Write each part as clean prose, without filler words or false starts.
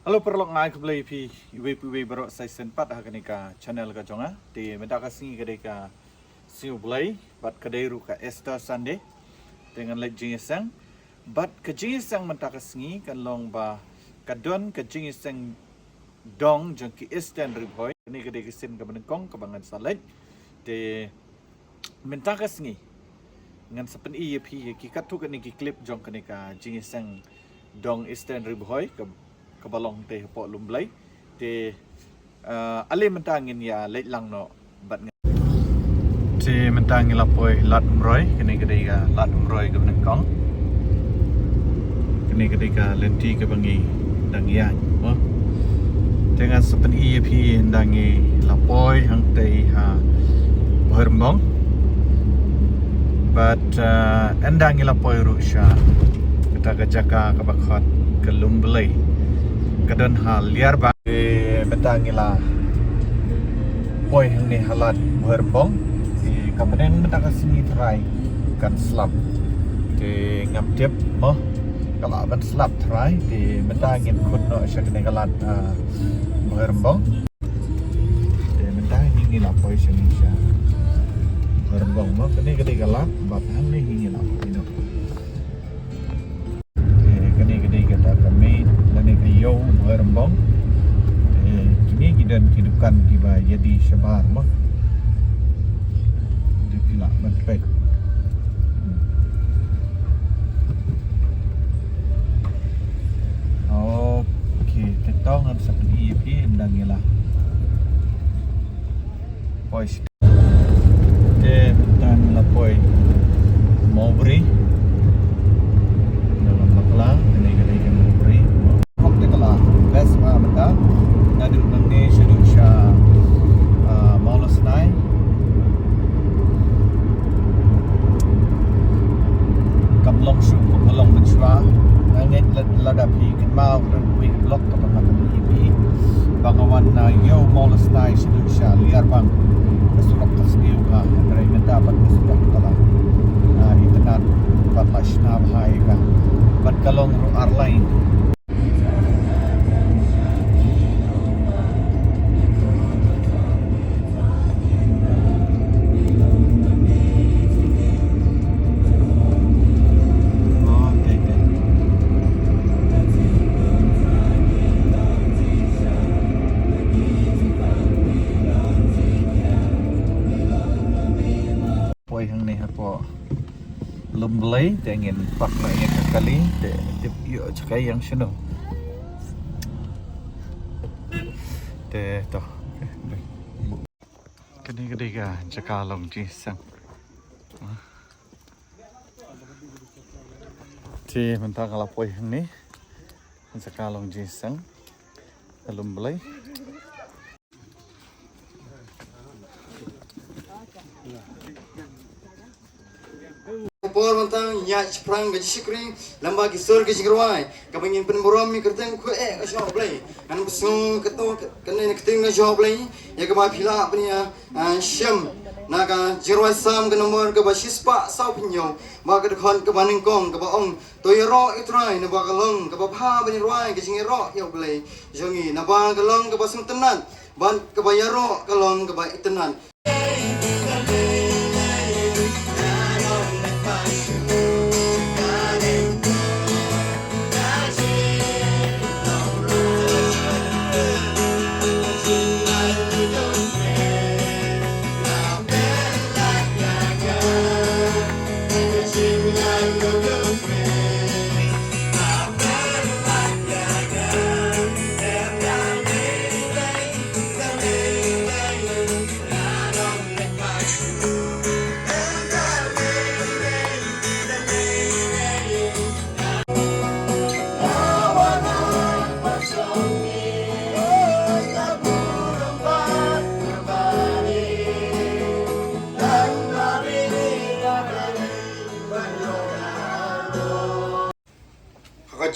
Halo perlok ngai keblai pi iwe berok sai senpat hakanika channel ka jonga di mendaka singi kadeka siu blai bat kadai ruka Esther Sunday dengan lek jingisang bat ke jingisang mendaka singi kan long ba kadon ke jingisang dong jong ki Eastern Riboy ni kadeka sin ka benengkong ka bangan salet de mendaka singi ngan sepen iya pi ki katu kan ki klip jong kanika jingisang dong Eastern Riboy ka kabalong teh po lumblay te ali mentangin ya late lang no bat te mentangin la poy lat umroy kini kedai ka lat umroy ka benengkong kini kedai ka lenti ka bangi dang yang mo dengan sepen EP dangi la poy hang tei ha berembong but endangi la poy rusha kita kajaka ka bakhat ke lumblay kadon hal liar ba betangila boy ni halat berbong di kampenen betang sini try kan slap di ngam tip mo kalau ban slap try di betangin kunno syakne kalat berbong di betang hingi la boy sini sya berbong mo kini ketika lap bab hang ni hingi la ino kini kata kami yo berembang kini kita kehidupan tiba jadi sebar mah tidak berpek oke kita ngan seperti ini endangilah pois dan lapoi mau beri dalam maklah ini kita mau beri best benda ada nanti schedule sha malas nai kamlong shu kamlong menchua nangit ladapi kan mau dan wing block atau macam ini bangawan na yo malas nai schedule sha liar bang kesurok kesniu ka dari mendapat kesurok telah internet patlash na bahai ka bat kalong ru airline lumblay dengan paknanya kekali de yo cakai yang sino de to kini ketiga cakalong jisang ti mentang kalapoi ni cakalong jisang lumblay por mantang ya sprang gaji sikring lamba ki sur ki sikrwai kabangin penborom mi kerteng ku ka show play kan besu keto kene keting na show play ya ka ma phila apnia sham naga jirwai sam ka nomor ka basispa sau pinyo ma ka khon ka baning kong ka ba ong to yero itrai na ba kalong ka ba pha bani rwai ka singero ya play jongi na ba kalong ka ba sung tenan ban ka ba yero kalong ka ba itenan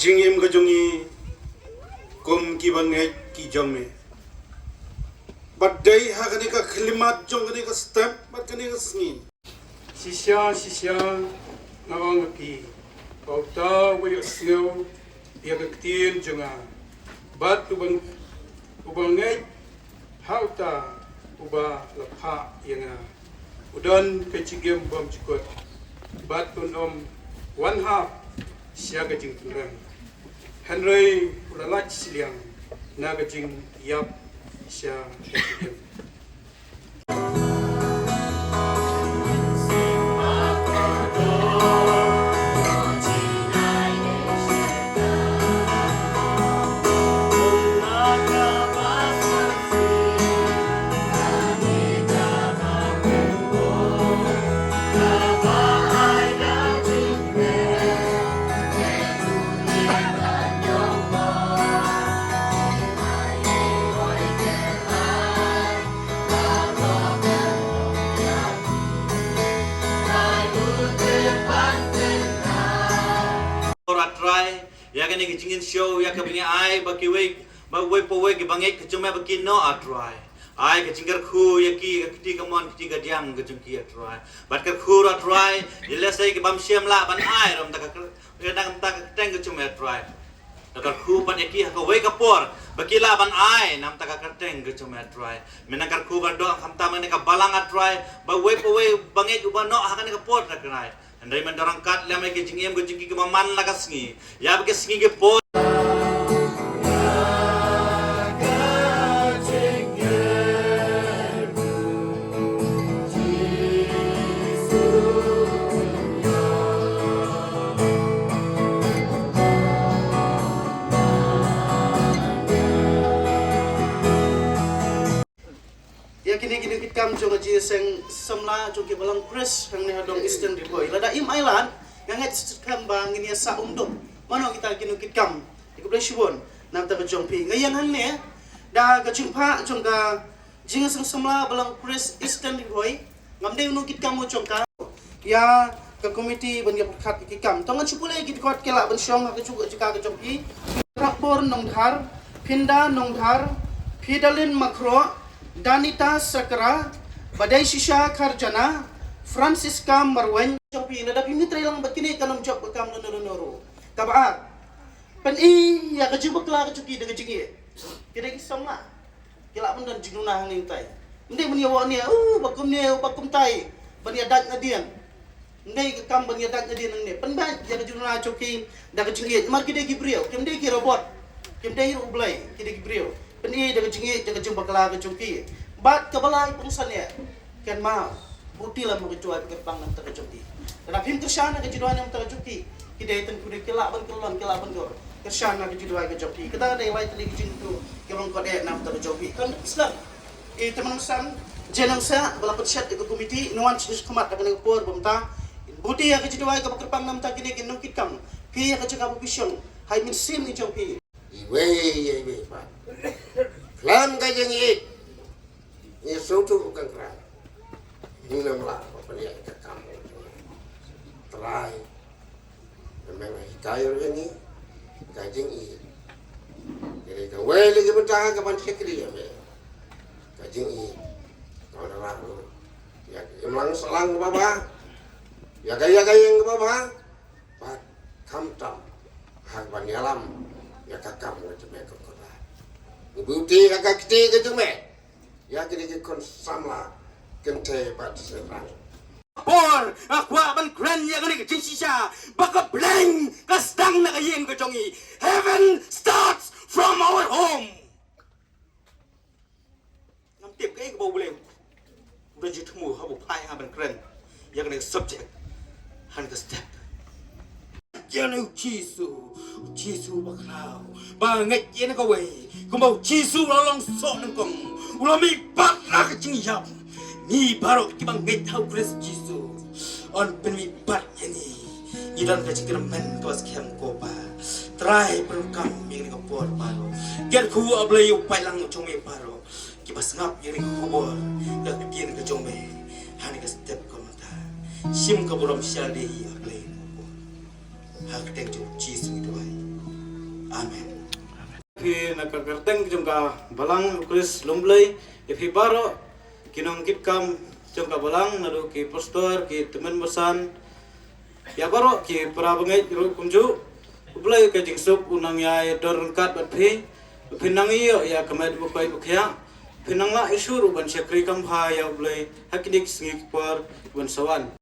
jingim gajongi kom kibangai kijame badai hakani ka khlimat jongani ka step badkani ka sngi sisya nawang pi Bauta wayo siyo biya kaktiin junga bat ubang ngai hauta uba lapha yang udon kecigem bom cikot bat om 1/2 siaga jing tunrang Henry ulalach siliang naga jing yap sia kecigem Try ya kan ni jingin show ya ka bini ai baki we po we ki bangai ke cuma baki no try ai ke jinggar khu ya ki ti ka mon ti ka diang ke jungki try bat ka khu try ile sai ke bam siam la ban ai rom ta ka dang ta ka teng ke cuma try ka khu ban ya ki ka we ka por baki la ban ai nam ta ka teng ke cuma try menang ka khu ban do kham ta mane ka balang try ba we po we bangai uba no ha ka por ta krai Andai mendarang kat lama ke jingiem ke jingki ke maman la kasngi. Ya ke singi ke po. Ya kini kita kam jong aji seng semla jong ke balang press hang ne hadong Eastern Riboy lada im island yang ngat kam bang ini sa umdok mano kita kinu kit kam iku ble shibon nam ta jong pi ngayan han ne da ga jingpa jong ga jing seng semla balang press Eastern Riboy ngamde nu kit kam jong ka ya ke komiti ban ya khat kit kam tongan chupule kit kot kela ban syong ka juga jika ka jong pi rapor nong dhar pinda nong dhar Fidalin Makro Danita Sakra, Badai Shisha Karjana, Francisca Marwen, Jopi, nadapi mitra lang bakini kanong job bakam nonoro. Kabaat. Pen ya kaju bakla kacuki dengan jingi. Kira kisam lah. Kila pun dan jinuna hang nintai. Ndai meniawa ni, bakum tai, bani adat ngadian. Ndai kam bani adat ngadian nang ni. Pen ban ya kajuna coki dah kajingi. Mar kida Gibril, kim dai ki robot. Kim dai ublai, kida Gibril. Peni dengan jingi dengan jumpa kelak kejumpi. Bat kebalai pengsannya kan mau. Bukti lah mengejual kerpang nam terkejumpi. Dan abim kersana kejuduan yang terkejumpi. Kita itu kuda kelak ban kor. Kersana kejuduan kejumpi. Kita ada yang lain tadi kejumpi. Kerong kode nam terkejumpi. Kan Islam. Teman sam jenang sa balapet syat ikut komiti nuan sus kemat akan ekor bumta. Bukti yang kejuduan kerpang nam tak kini kinung kitam. Pi yang kejuduan pisyong. Hai min sim ni jumpi. Iwe pak. Lam kajeng it. Ini suatu bukan kerana. Ini namlah apa dia kita kamu. Terai. Memang hikayat ini kajeng it. Jadi kawe lagi bertahan kapan sekali ya me. Kajeng it. Kau dah lalu. Ya emang selang ke bawah. Ya gaya yang ke bawah. Pak kamtam. Hak banyalam. Ya kakam macam mereka kota. Bukti kakak kita ke cuma. Ya kita kon samla kente pat serang. Por akwa ban grand ya kani ke shisha baka blank kastang na kayeng ke jongi. Heaven starts from our home. Ngam tip ke bau boleh. Udah jitmu habu pai ha ban grand. Ya kani subject. Han ke step. Jangan Cisu baklau. Banget ini kau wei. Kau mau Cisu lolong sok nengkong. Ulami batlah kecing yam. Ni baru kita banget tahu Chris Cisu. On penmi bat ini. Idan kecing temen kau sekian kopa. Try perkam yang kau por baru. Get ku ablay upai lang cumi baru. Kita sengap yang kau por. Dah bikin kecome. Hani ke step kau mata. Sim kau berom syali ablay. Hak teng Cisu itu ay. Amen. ki nakakarteng jongka balang Chris Lumblay ifi baro kinong kitkam jongka balang nado ki pastor ki teman besan ya baro ki para bangai ru kunju ublay ka jingsuk unang ya dorun kat bat phi pinang iyo ya kamed bukai bukya pinangla isuru ban syakri kam ya blai hakidik singik par ban sawan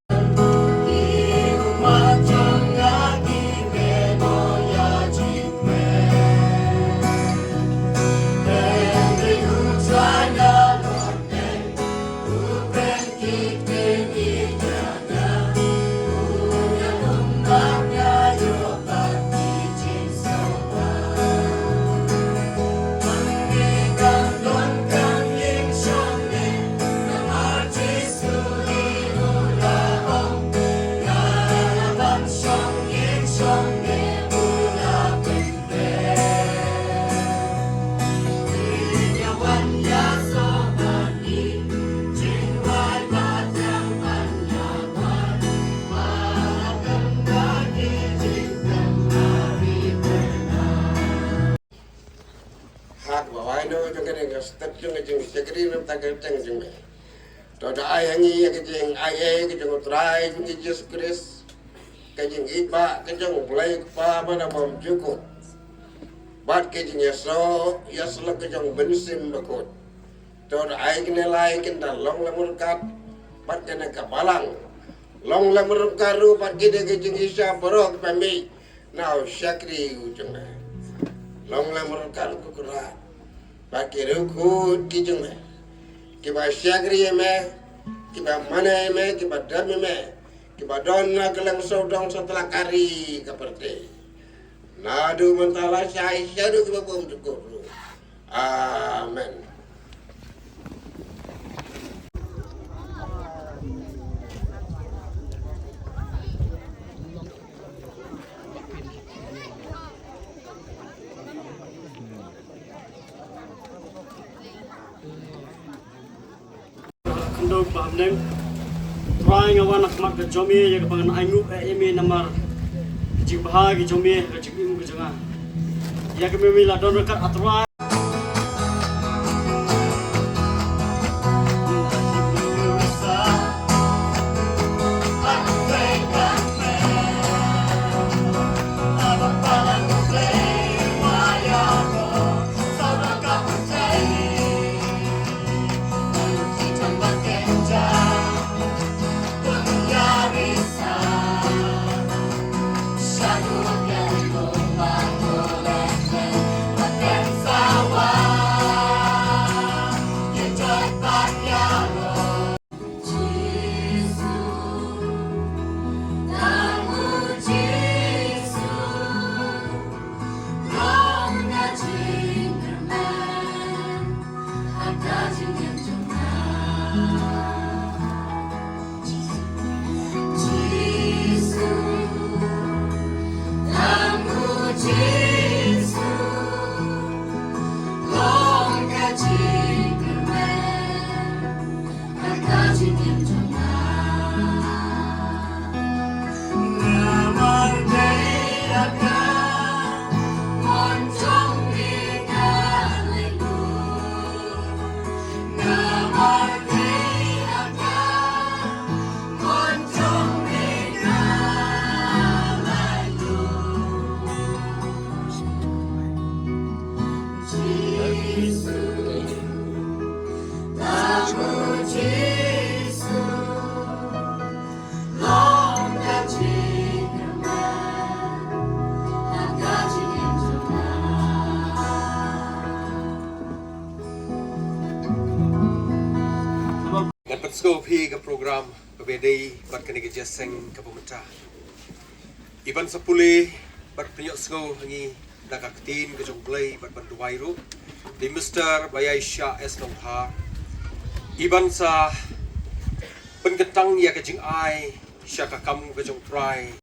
hak bawai no jong kene ga step jong jong sekri no ta ga teng jong me to da ai hangi ga jeng ai ga jong trai jong Jesus Christ ga jeng iba ga jong bulai pa mana bom jukut bat ke jeng yeso yasla ga jong bensim bakot to da ai kene lai ken da long lamur kat bat kene ka balang long lamur karu bat ke de ga jeng isa borok pami now syakri ujung long lamur karu kukura bakiru ku kijung me kiba syagri me kiba mana me kiba dami me kiba donna kelang saudang setelah kari kaperte nadu mentala syai syadu kiba bom tukuru amen. Kandog bahamneng trying awan akmak ke jomi ya kepangan aingu eme namar jing bahagi jomi ke jing imu ke janga ya ke memila don rekat atrai Dapat skopi ke program berbeda buat kena kerja seng ke pemerintah. Iban sepuluh buat penyok sko hangi dak aktin ke jomblai buat bantu wairu di Mr. Bayai Shah S. Nongha. Iban sa penggetang ya ke jing ai syaka kamu ke jong try.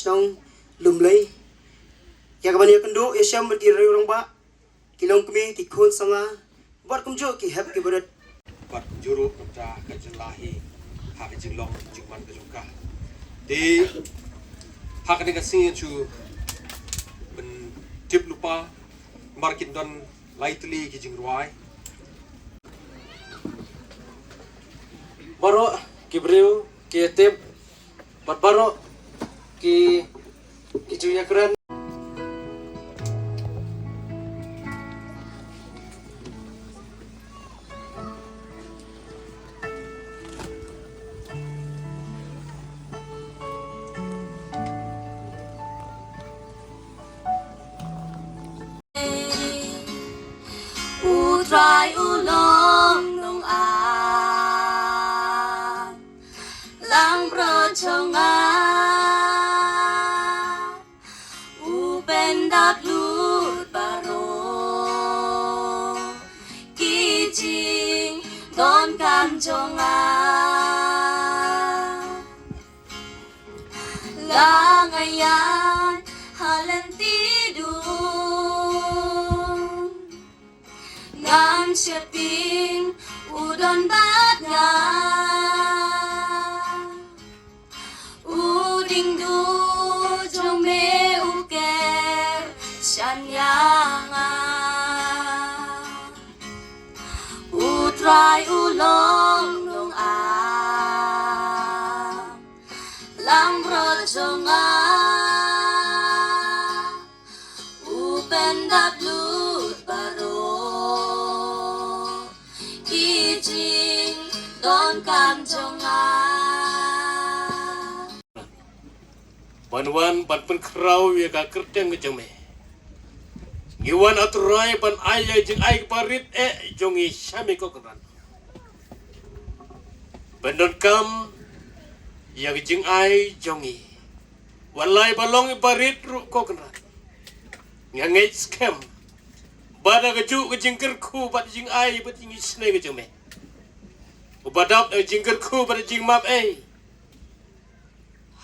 snong lumlay ya kaban ya kendo ya syam di orang ba kilong kami ki khon sanga buat kumjo ki hab ki berat bat juru pemta ka jelahi ha ka jinglong jingman ka jungka di ha ka dengan sing chu ben tip lupa market don lightly ki jingruai baro ki breu ki tip bat baro ki junya keren Utrai ulong nong a lang pro chonga upen dap lut baro kijing don kam chonga lang ayan halen tidung ngam shipping udon bat nga uding du jong me uker shanyanga utrai ulong nong a lang brojonga upen dap lut baro kijing don kam jonga Banwan pan penkrau ya ka kerteng ke jome. Ngiwan aturai pan ayah jeng ai parit jongi syami ko keran. Bandon kam ya jeng ai jongi. Walai balong parit ru ko keran. Ngangai scam. Bada keju ke jengker ku bat jeng ai bat jeng isne ke jome. Ubadap jengker ku bat jeng map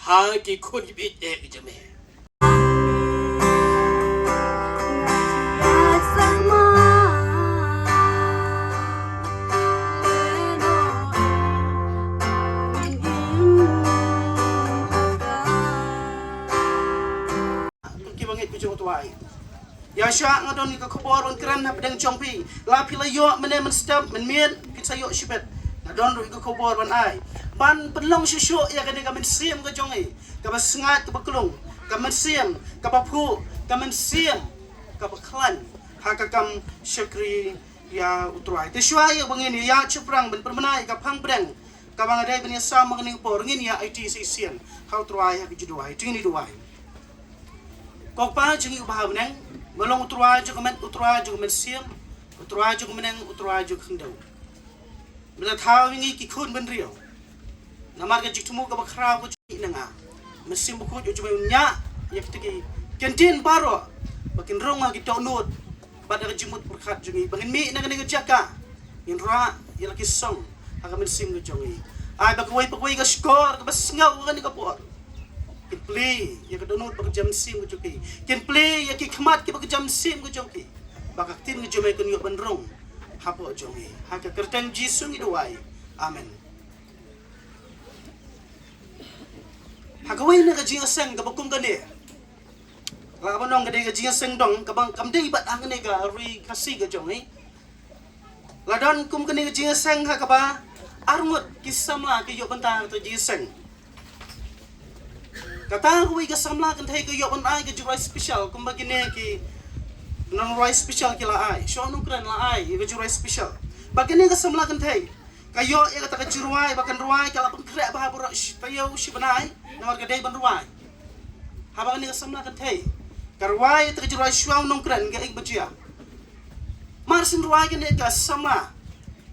ha ki kun bi ke jome. ki bangit ku jong tuai ya sha ngadon ni ka khobor on kran hab dang chongpi la phila yo mene men step men mien ki sayo shibet ngadon ru ka khobor ban ai ban pelong shushu ya ka ka men sim ka jong ai ka ba sngat ka ba klung ka men sim ka ba phu ka men sim ka ba klan ha ka kam shakri ya utrai te shwa ya bangin ya chuprang ben permanai ka phang breng ka bang adai ben ya sam ngani por ngin ya it sisian how try ha ki juduai tingni duai kok pa jengi ubah meneng melong utra jo kemen siam utra jo meneng utra jo khndau bila thau ngi ki khun ben rio namar ka jiktumu ka bakhra ko nanga mesim bu ko jo nya ya kitiki kentin baro bakin ronga ki tonut bada ka jimut berkat jengi bangin mi nanga nanga jaka in ra ya laki song aga mesim ko jongi ai bakwai ka skor ka basngau ka ni ka por kin play ya kadonot bak jam sim ko joki kin play ya ki khmat ki bak jam sim ko joki bak tin ko jomai kun yo benrong hapo jongi ha ka kerteng jisu ni doai amen ha ka wai na ka jing aseng ka bakum ka ni la ka banong ka de ka jing aseng dong ka bang kam dei bat ang ne ka ri kasi ka jongi la don kum ka ni ka jing aseng ha ka ba arngot kisamla ki yo bantang to jing aseng kata hui ka samla kan thai ka yo ban ai ka jurai special kum bagine ki non rai special ki la ai sho nu kran la ai ka jurai special bagine ka samla kan thai ka yo ya ka jurai bakan ruai ka la pun kre ba bro tayo shi banai namar ka dei ban ruai ha bagine ka samla kan thai ka ruai ta jurai shwa nu kran ga ik bajia marsin ruai kan ka samla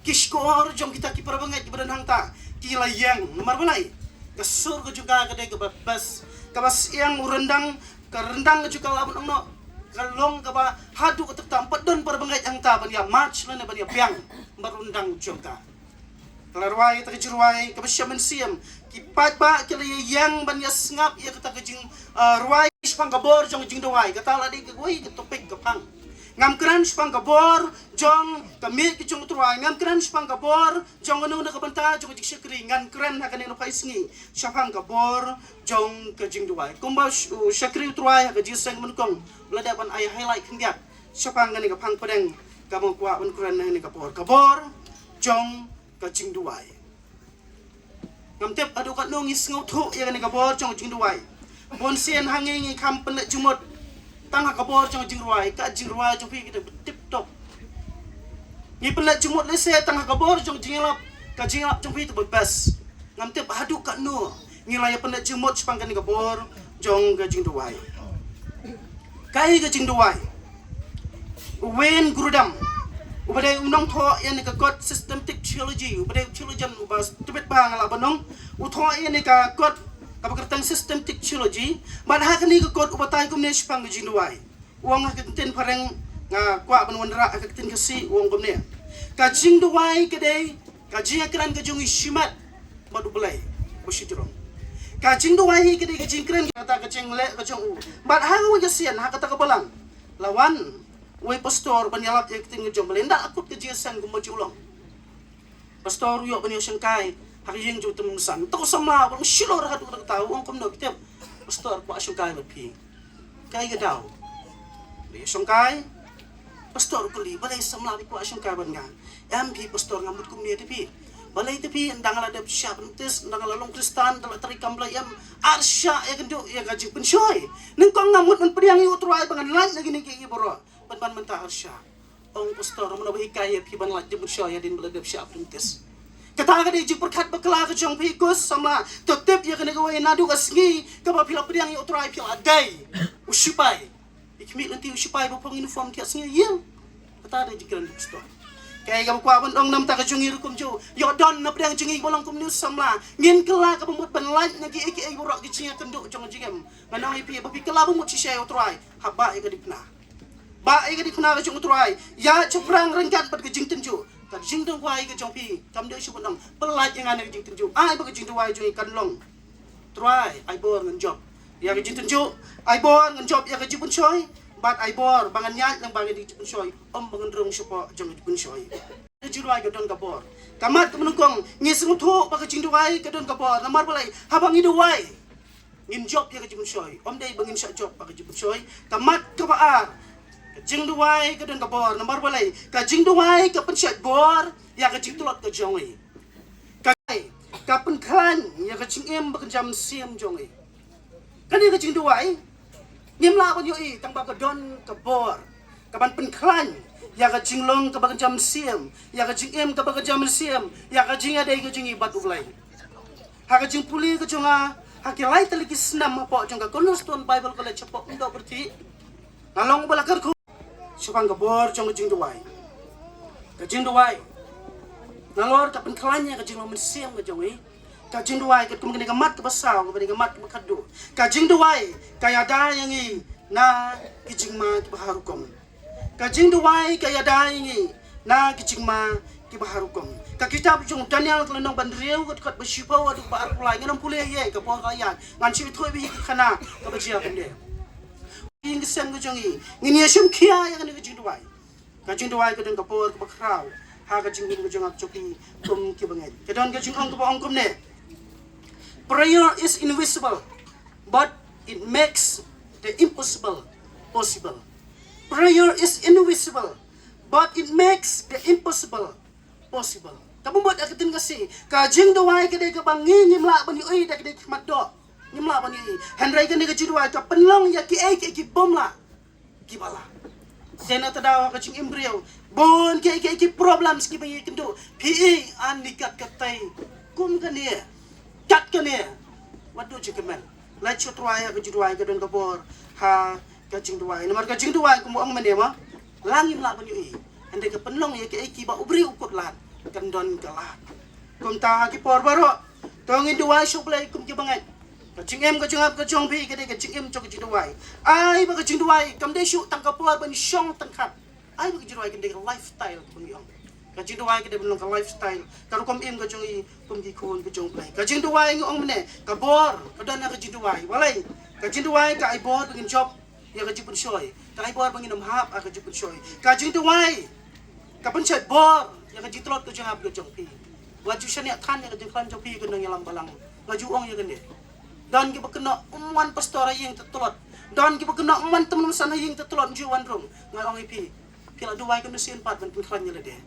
kishkor jom kita ki parabangai ki badan hangta ki la yang namar balai kasur ko juga kadai ke bas kabas yang rendang ka rendang juga labun angno kalong ka ba hadu ka tampat don par bangai ang ta ban ya march lan ban ya piang marundang jongka kelarwai ta kejurwai ka basya men siam ki pat ba ki yang ban ya ngap ya kata kejing ruai spang kabor jong jing duai kata la di goi ke topik kapang ngam kran spang kabor jong kami ke jong truai ngam kran spang kabor jong anu na kabanta jong jik shakri ngan kran ha kaning no pai singi spang kabor jong ke jing duai kumba shakri truai ha jing seng mun kong lada ban ai highlight khingyat spang ngani kapang padeng kamong kwa ban kran ni kabor jong ke jing duai ngam tep adu kat nong is ngau thu ya ngani kabor jong jing duai bon sen hangi kam pelet jumut tang kabor jong jingruai ka jingruai jong pi kita tip top ni pelet jumut le se tang kabor jong jinglap ka jinglap jong pi tu bebas ngam te hadu ka no ngilai pelet jumut spang kan kabor jong ka jingruai kai ka jingruai wen gurudam ubade unong tho yan ka god systematic theology ubade theologian ubas tibet bang la banong utho yan ka god kapakertang systematic theology ban hakani ko kot ubatay kumne spang jinduai uang hakatin pareng nga kwa banwandra hakatin kasi uang kumne ka jinduai kede ka jingakran ka jung ishimat madubulay bushidrong ka jinduai kede ka jingkran kata ka jingle ka jung u ban hagu jasian hakata ka balang lawan wai pastor banyalap hakatin ka jung belenda akut ka jisan gumajulong pastor yo banyo sangkai hakiyeng jo tumusan to sama bang shilo ra hadu tahu ang kumno kitep pastor pa sungkai mapi kai ga daw di sungkai pastor kuli balai samla di pa sungkai ban nga MP pastor ngamut kumni tepi balai tepi ndang ala dab sya pentis ndang ala long kristan dala tari kamblay am arsya ya gendo ya gaji pensyoy ning kong ngamut man priang yu truai bangan lan lagi ni ki boro pan mentah arsya ong pastor man bahi kaya pi ban laj pensyoy ya din bala dab sya pentis kata ka di perkat bakla ka jong pikus sama tetep ya kena gawai nadu asngi ka ba pila pedang ya utrai pila adai usipai ikmi nanti usipai ba pang uniform ki asngi yel kata ada jikran pastor kay ka kwa ban ong nam ta ka jong irukum jo yo don na pedang jong bolong kum ni samla ngin kala ka bumut ban lan nagi iki borok ki cinga kenduk jong jigem manang ipi ba pikala bumut si shay utrai haba ya ka dipna ba ya ka dipna ka jong utrai ya ceprang rengkat pat ka jing tenju ka jing dong wai ka jong pi kam de subon dong pelat yang ana jing tenju ai ba ka jing wai jong kan long try ai bor ngan job ya ka jing tenju ai bor ngan job ya ka jibun choy bat ai bor bangan nyat lang bangan di jibun choy om bangan rong supo jong jibun choy ka jing wai ka don ka bor kamat ka menungkong ngisung thu ba ka jing wai ka don ka bor namar balai habang idu wai ngin job ya ka jibun choy om dei bangin sa job ba ka jibun choy kamat ka ba jing duai ka don ka bor namar balai ka jing duai ka pensyat bor ya ka jing tulot ka jongi ka penkhan ya ka jing em ba ka jam siam jongi ka ni ka jing duai ngim la ban yo i tang ba ka don ka bor ka ban penkhan ya ka jing long ka ba ka jam siam ya ka jing em ka ba ka jam siam ya ka jing adai ka jing i bat ulai ha ka jing puli ka jonga ha ki lai taliki snam po jonga Cornerstone Bible College po ndo berti nalong balakar ko supang kabor jong jing duai ka jing duai nalor ka penklanya ka jing lomen siam ka jong ka jing duai ka kumgani ka mat ka basaw ka bani ka mat ka kadu ka jing duai ka yada yang i na ki jing ma ki baharukom ka jing duai ka yada yang i na ki jing ma ki baharukom ka kitab jong Daniel kelenong bandriu ka basipo adu ba arulai nganam pule ye ka po ka yan ngan chi thoi bi khana ka bajia kumde ing sem ko jongi ngini asum kia ya kan ka jing duai ka don ka por ka bakrau ha ka jing ko jong ak choki kum ki bangai ka don ka jing ong ka ong kum ne prayer is invisible but it makes the impossible possible prayer is invisible but it makes the impossible possible kamu buat akatin kasi ka jing duai ka de ka bangi nyimla bani oi da ka de mat do nyimla bani handrai kan de ka jidwa ka penlong ya ki bom la ki bala jena tadaw ka jing embryo bon ki problem ski bayi kendo pi an nikat katai kum kan dia kat kan dia wadu jikemen la chotwa ya ka jidwa ka don ka bor ha ka jing duai nomor ka jing duai ku mo ang mane ma langim la bani handrai ka penlong ya ki ba ubri ukut lan kan don ka la kum ta ki por baro tongin duai suplai kum ki bangai ka jing em ka jung ap ka jong pi ka de ka jing em cho ka jing duai ai ba ka jing duai kam de shu tang ka por ban shong tang khat ai ba ka jing duai ka de ka lifestyle kun yong ka jing duai ka de ban ka lifestyle ka kom em ka jong i kum ki khon ka jong plai ka jing duai ngong mne ka bor ka don ka jing duai walai Kajing duai ka ibor bangin job ya kajing pensoy. Ka ibor bangin amhap a kajing pensoy. Kajing duai ka pencet bor ya kajing telot ka jang hab ka jong pi. Waju syaniak tan ya kajing klan jong pi ka nang yalam balang. Waju ong ya gende. Dan kita kena umuan pastor yang tertolot. Dan kita kena umuan teman sana yang tertolot juan rum. Ngai ong ipi. Pila duai ka nusin pat ban klan ya lede.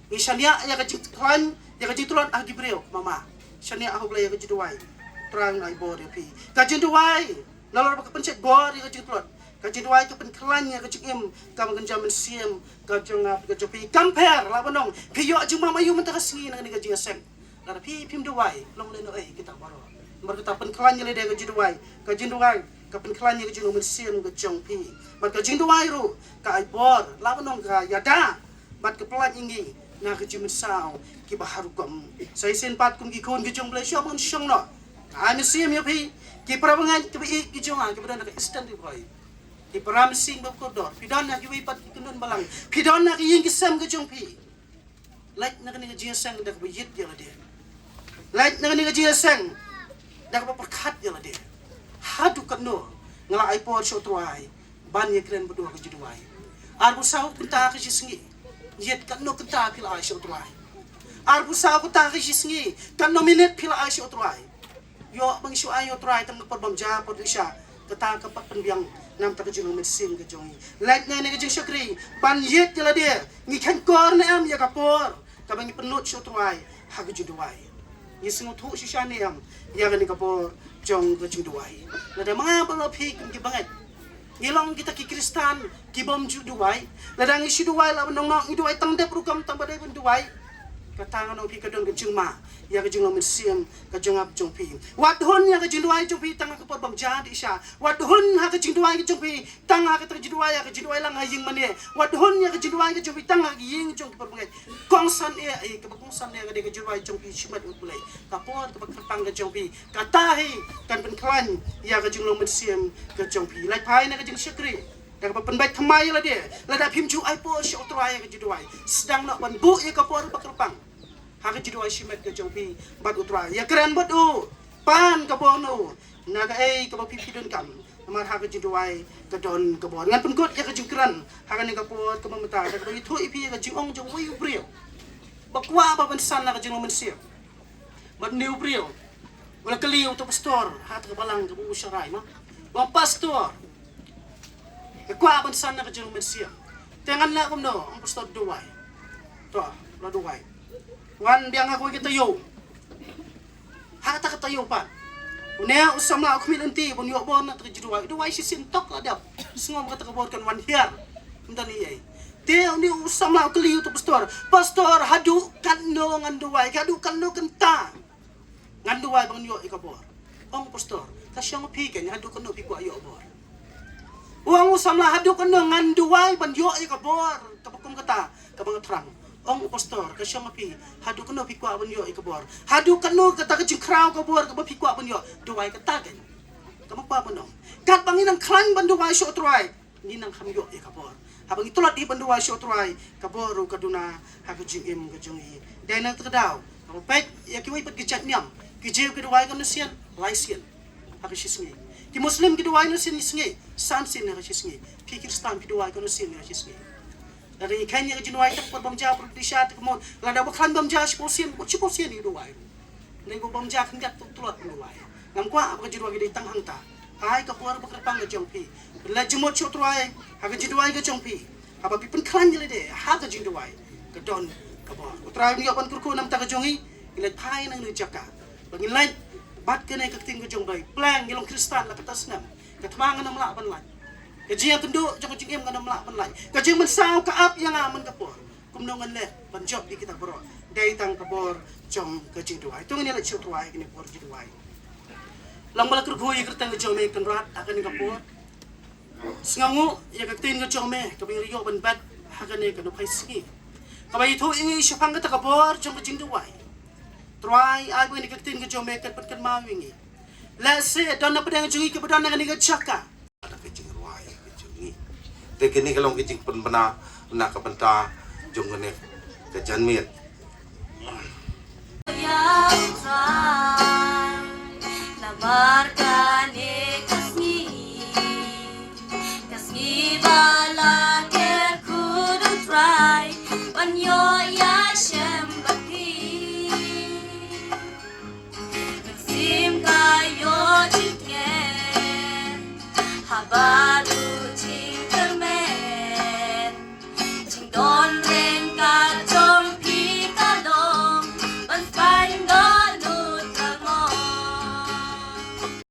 Ni syaniak ya kajing klan ya kajing telot ah gibreo mama. Syaniak aku belai ya kajing duai. Terang ai bor ya pi. Kajing duai. Nalor ka pencet bor ya kajing telot. Kajing duai ka pen klan ya kajing em ka mengenjam siem ka jongap ka jopi kamper la bonong. Piyo juma mayu mentakas ngi nang ni kajing sem. Lara pi pim duai long le no kita baro. Mereka penklan yang lede kejuduai, kejuduai, kepenklan yang kejudu mesin kejongpi. Mereka kejuduai ru, ke aibor, lawan nong ke yada, mat kepelan ingi, na kejumisau, kibaharu kum. Saya senpat kum kikun kejong beli siapa pun siang no. Kami siam ya pi, kiperabangan kebi kejongan kebetulan ke instan dibuai. Kiperam sing berkodor, pidan nak kiwipat kikundun balang, pidan nak yang kisam kejongpi. Like nak ni kejiasang dah kebijit dia lede. Like nak ni kejiasang. Dah berkat je lah dia. Hadu keno ngala aipor syotruai. Ban ye kren berdua ke juduai. Arbu sau kenta ke jisengi. Yet keno kenta pila ai syotruai. Arbu sau kenta ke jisengi. Keno minit pila ai syotruai. Yo bang syu ai yotruai tam per bamja per isya. Keta ke pak penbiang nam tak julu mesin ke jongi. Like ne ke jing syukri. Ban yet je lah dia. Ngikan kor ne am ya kapor. Kabangi penut syotruai ha ke juduai. Yesu tu sisane yang ni kapor jong kecing duai. Lada mga balapi kim banget. Ngilong kita ki Kristan ki bom ju duai. Lada ngi duai la nong duai tang dep rukam tang badai pun duai. Katangan opi kadong kecing ma. Ya kecing lo mensiam kecing ap jong pi. Wadhon ya kecing duai jong pi tang kapor bam jadi isya. Wadhon ha kecing duai jong pi tang ha kecing duai ya kecing duai lang haying mane. Wadhon ya kecing duai jong pi tang ha ying jong kapor banget. Kongsan e kebakongsan e kade kecing duai jong pi simat utulai. Kapor kebakapang kecing pi katahi kan penklan ya kecing lo mensiam kecing pi. Lai pai na kecing syukri. Dah penbaik kemai lah dia. Lada pimju aipo syok tuai ke juduai. Sedang nak ban bu ya kapor bakapang. Hak juduai simet ke jongpi bat utrai. Ya keren bat pan kapor no. Naga kapor pipidun kam. Amar hak juduai ke don kapor. Ngan pengkot ya ke jengkeran. Hak ni kapor ke memeta. Dak bagi tu ipi ke jengong jong wei brio. Bakwa apa pensan nak jeng mensiap. Bat new brio. Wala keliu tu pastor. Hat ke balang ke bu syarai no. Wang pastor. Kwa pensan nak jeng mensiap. Tengan nak kumno ang pastor duai. To, la duai. Wan biang aku kita yo. Hata kata yo pa. Unia usam la aku minanti pun yo bon nak terjuduai. Duai si sintok lah dap. Sengom kata keborkan wan hiar. Mendani ai. Te ni usam la aku liu tu pastor. Pastor hadu kanu ngan duai, hadu kanu kenta. Ngan duai bang yo ikabor. Ong pastor, kasyang piken hadu kanu pikwa yo bor. Uang usam la hadu kanu ngan duai ban yo ikabor. Kapakum kata, kabang terang. Ong pastor kasyang api hadu keno pikwa ban yo ikabor hadu keno kata kecing kraw kabor ka pikwa ban yo duai kata kan kamu pa ban kat bangin ang klan ban duai syo try ni nang ham yo ikabor habang itulat di ban duai syo try kabor kaduna ha kecing im kecungi dai nang tadaw kamu pek ya kiwai pat gichat niam kijew ke duai kan sian laisian ha kisisngi ki muslim ki duai no sin singi san sin ha kisisngi ki kristan ki duai kan sin ha kisisngi dari kanya ke jinuai tak berbamja berdisya kemun lada baklan bamja siposin itu wai nego bamja kendak tulot duai ngam kwa apa jinuai ke ditang hangta ai ka kuar bakrapang ke jongpi la jumot chotruai ha ke jinuai ke jongpi apa pipen klan jele de ha ke jinuai ke don ke bo utrai ni apan kurku nam ta ke jongi ilai pai nang ni jaka bangin lain bat ke nai ke ting ke jongbai plan gelong kristan la katas nam ke tmangan nam la ban lai Kajing kenduk jong kajing em kana melak penlai. Kajing mensau ka ap yang aman kapor. Kumnongan le banjok di kita bro. Dai tang kapor jong kajing duai. Tu ngani le chiu duai kini por ji duai. Lang bala kergui kertang jong me kan rat akan ni kapor. Sengangu ya kaktin ke jong me kabing riyo ban bat akan ni kan pai ski. Kabai tu ingi syapang ka kapor jong kajing duai. Try ai ni kaktin ke jong me kan pat kan mawingi. La se don na pedang jungi ke pedang ngani ke chaka. Ada kecing ruai kecing ni. Tekini kalau kecing penbena nak kepenta jong ne kejanmit. Yang kan nabarkan ikas ni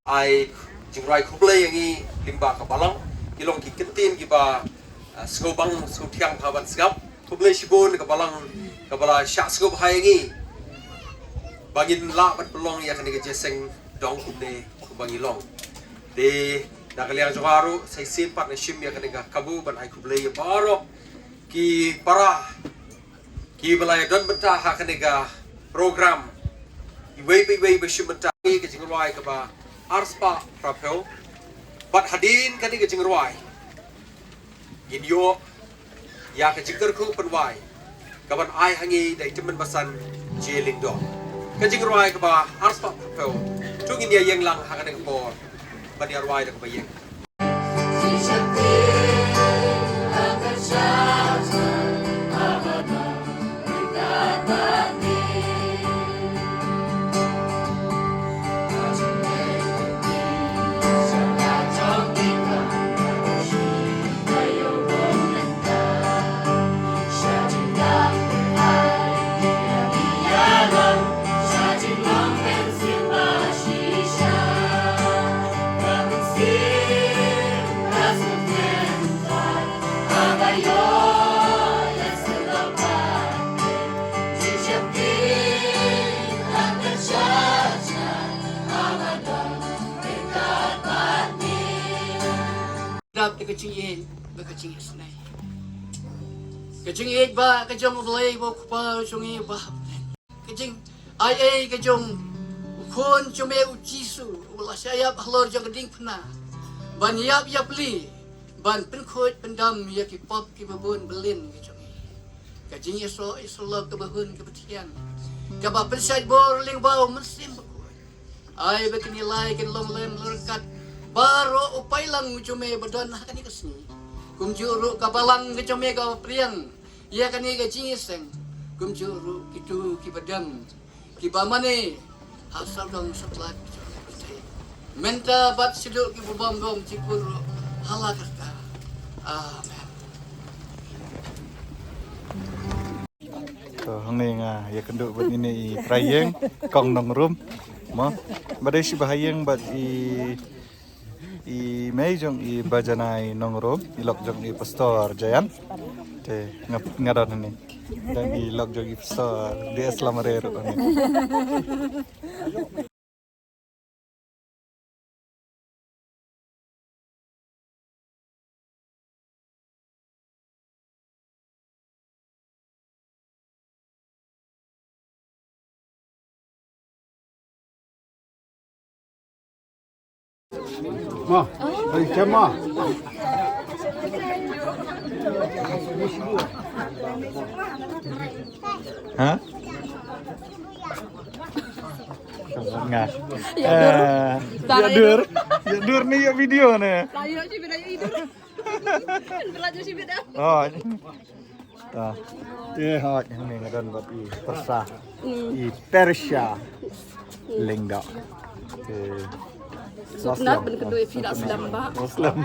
ai jingrai khublai yangi limba kabalang kilong ki kentin ki ba skobang skutiang paban segap khublai sibon kabalang kabala syak skob hayangi bangin la bat pelong ya kani jeseng dong kubne kubangi long de nakaliang jogaru sai sin partnership ya kani kabu ban ai khublai ya baro ki para ki balai don benta ha kani program iwei bashim benta ki jingrai ka ba arspa prapel bat hadin kani ke jingruai in yo ya ke jingker ku penwai kaban ai hangi dai temen basan jeling do ke jingruai ka ba arspa prapel tungin ya yang lang hakane ke por ban ya ruai da ka ba yeng Dap de kecing ba kecing snai kecing ba kejong ulai ba kupa sungi ba kecing ai kejong kon cuma ucisu ulah sayap halor jang keding pena ban yap li ban penkhot pendam ya ki pop ki babun belin kecing isolog ke bahun ke betian ke ba pensai borling bau mesin ai ba kinilai kin long lem lorkat baro upay lang cuma badan kani kesni kumjuru kapalang cuma ka priang ya kani ka cingiseng kumjuru kitu ki badam ki bamane asal dong setelah menta bat siduk ki bubam dong cipur halakata amen to hangeng ya kenduk buat ini prayeng kong nong rum mo badai si bahayeng bat i mejong i bajanai nongro ilok jong i pastor jayan te ngaron ni dan i lok jong i pastor dia selamarero ni Ma, balik jam ma. ha nggak ya dur nih ya video nih oh tah hot ini ngadon buat i persah i Persia lengga Sebenarnya ben kedua tidak sedang mbak. Muslim.